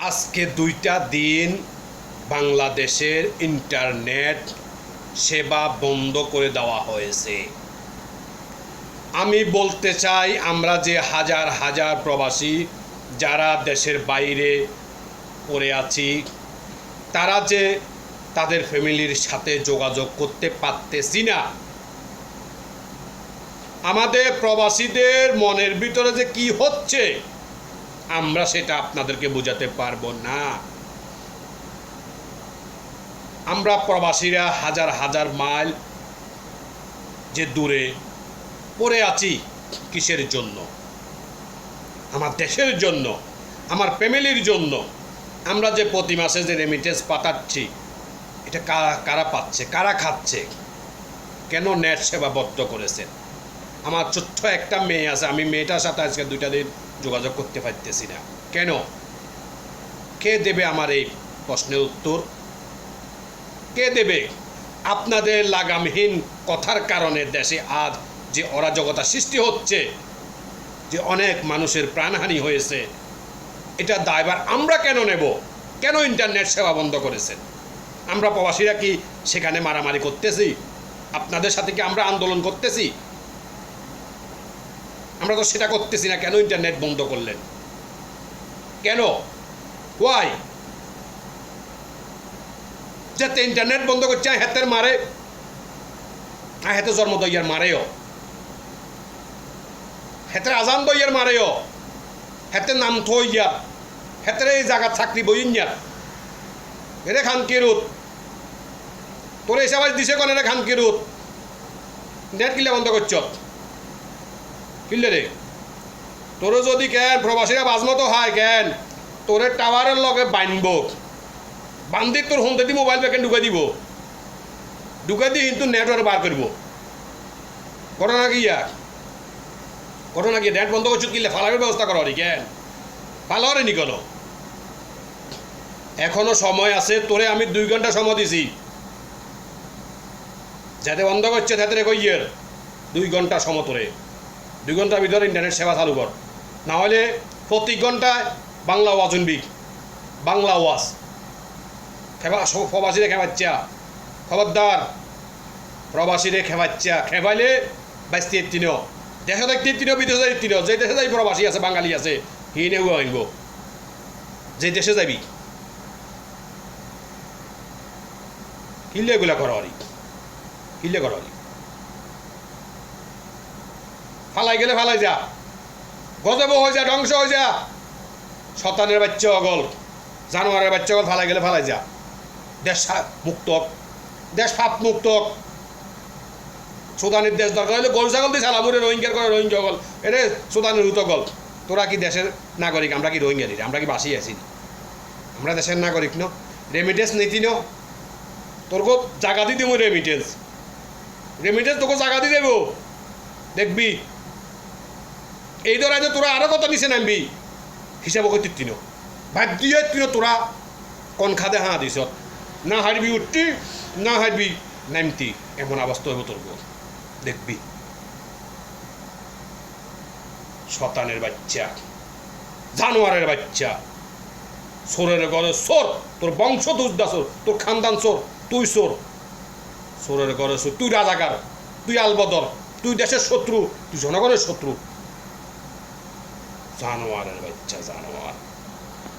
আজকে ২টা দিন বাংলাদেশের ইন্টারনেট সেবা বন্ধ করে দেওয়া হয়েছে। আমি বলতে চাই, আমরা যে হাজার হাজার প্রবাসী যারা দেশের বাইরে পড়ে আছি, তারা যে তাদের ফ্যামিলির সাথে যোগাযোগ করতে পারতেছি না। আমাদের প্রবাসীদের মনের ভিতরে যে কি হচ্ছে আমরা সেটা আপনাদেরকে বোঝাতে পারবো না। আমরা প্রবাসীরা হাজার হাজার মাইল যে দূরে পড়ে আছি, কিসের জন্য? আমার দেশের জন্য, আমার ফ্যামিলির জন্য। আমরা যে প্রতি মাসে যে রেমিটেন্স পাঠাচ্ছি, এটা কারা পাচ্ছে, কারা খাচ্ছে? কেন নেট সেবা বন্ধ করেছেন? আমার ছোট্ট একটা মেয়ে আছে, আমি মেয়েটার সাথে আজকে 2টা দিন যোগাযোগ করতে পারতেছি না। কেন? কে দেবে আমার এই প্রশ্নের উত্তর? কে দেবে? আপনাদের লাগামহীন কথার কারণে দেশে আজ যে অরাজকতা সৃষ্টি হচ্ছে, যে অনেক মানুষের প্রাণহানি হয়েছে, এটা দায়ভার আমরা কেন নেব? কেন ইন্টারনেট সেবা বন্ধ করেছেন? আমরা প্রবাসীরা কি সেখানে মারামারি করতেছি? আপনাদের সাথে কি আমরা আন্দোলন করতেছি? আমরা তো সেটা করতেছি না। কেন ইন্টারনেট বন্ধ করলেন? কেন? ওয়াই? যাতে ইন্টারনেট বন্ধ করছে হেতের মারে, হেতে জন্ম দইয়ার মারেও, হেতের আজান দইয়ার মারেও, হেতের নাম থইয়া, হেতের এই জায়গা চাকরি বইয়ার এরে খানকিরুত তোর হিসাব দিছে কোন রে খানকিরুত নেট কিলে বন্ধ করছ কিনলে রে? তোরও যদি কেন প্রবাসীরা বাজমতো হয় কেন তোরে টাওয়ারের লগে বানব, বান্ধি তোর হোম দি মোবাইল প্যাকেট ঢুকে দিব, ঢুকে দিয়ে কিন্তু নেটওয়ার্ক বার করব। ঘটনা কি ঘটনা কি? নেট বন্ধ করছো কিনলে ফালাবের ব্যবস্থা করো রে কেন? ভালো রে নিকল, এখনো সময় আছে। তোরে আমি 2 ঘন্টা সময় দিছি, যাতে বন্ধ করছে তাদের কইয়ের 2 ঘন্টা সময়। তোরে 2 ঘন্টার ভিতরে ইন্টারনেট সেবা চালু কর, না হলে প্রতি ঘন্টায় বাংলা ওয়াজ শুনবি। বাংলা ওয়াজ প্রবাসীরে খেবাচ্ছা, খবরদার প্রবাসীরে খেবাচ্ছা। খেবাইলে বাইশ তিনও দেশে দেখতে তিনও বিদেশে যাই তিনও, যে দেশে যাই প্রবাসী আছে, বাঙালি আছে, হিনেও আইব। যে দেশে যাবি কিনলে এগুলা করো আরি, কিনলে করো আরি। ফালাই গেলে ফালাই যা, গজব হয়ে যা, ধ্বংস হয়ে যা। শতানের বাচ্চা অগল, জানোয়ারের বাচ্চা অগল, ফালাই গেলে ফালাই যা। দেশ মুক্ত, দেশ পাপ মুক্ত। সুদানের দেশ দরকার হলে গরু ছাগল দিয়ে চালাবুরে, রোহিঙ্গার করে রোহিঙ্গা গল, এটা সুদানের হুত গল। তোরা কি দেশের নাগরিক? আমরা কি রোহিঙ্গা দিই? আমরা কি বাসি আছি? আমরা দেশের নাগরিক ন? রেমিটেন্স নীতি ন? তোর গো জাগা দিয়ে দেবো রেমিটেন্স, রেমিটেন্স তোকে জাগা দিয়ে দেবো। দেখবি এই ধরাই যে তোরা আরো কত নিচে নামবি, হিসাব করতে তিন ভাব দিয়ে তিন তোরা কন খাদে হাঁ দিস, না হারবি উঠতি, না হারবি নামতি, এমন অবস্থা হইব তোর। দেখবি শতানের বাচ্চা, জানোয়ারের বাচ্চা, সোরের ঘরে সোর, তোর বংশ দুজদা সোর, তোর খানদান সোর, তুই সোর, সোরের ঘরে সোর, তুই রাজাকার, তুই আলবদর, তুই দেশের শত্রু, তুই জনগণের শত্রু। জানোয়ারের বাচ্চা, জানোয়ার।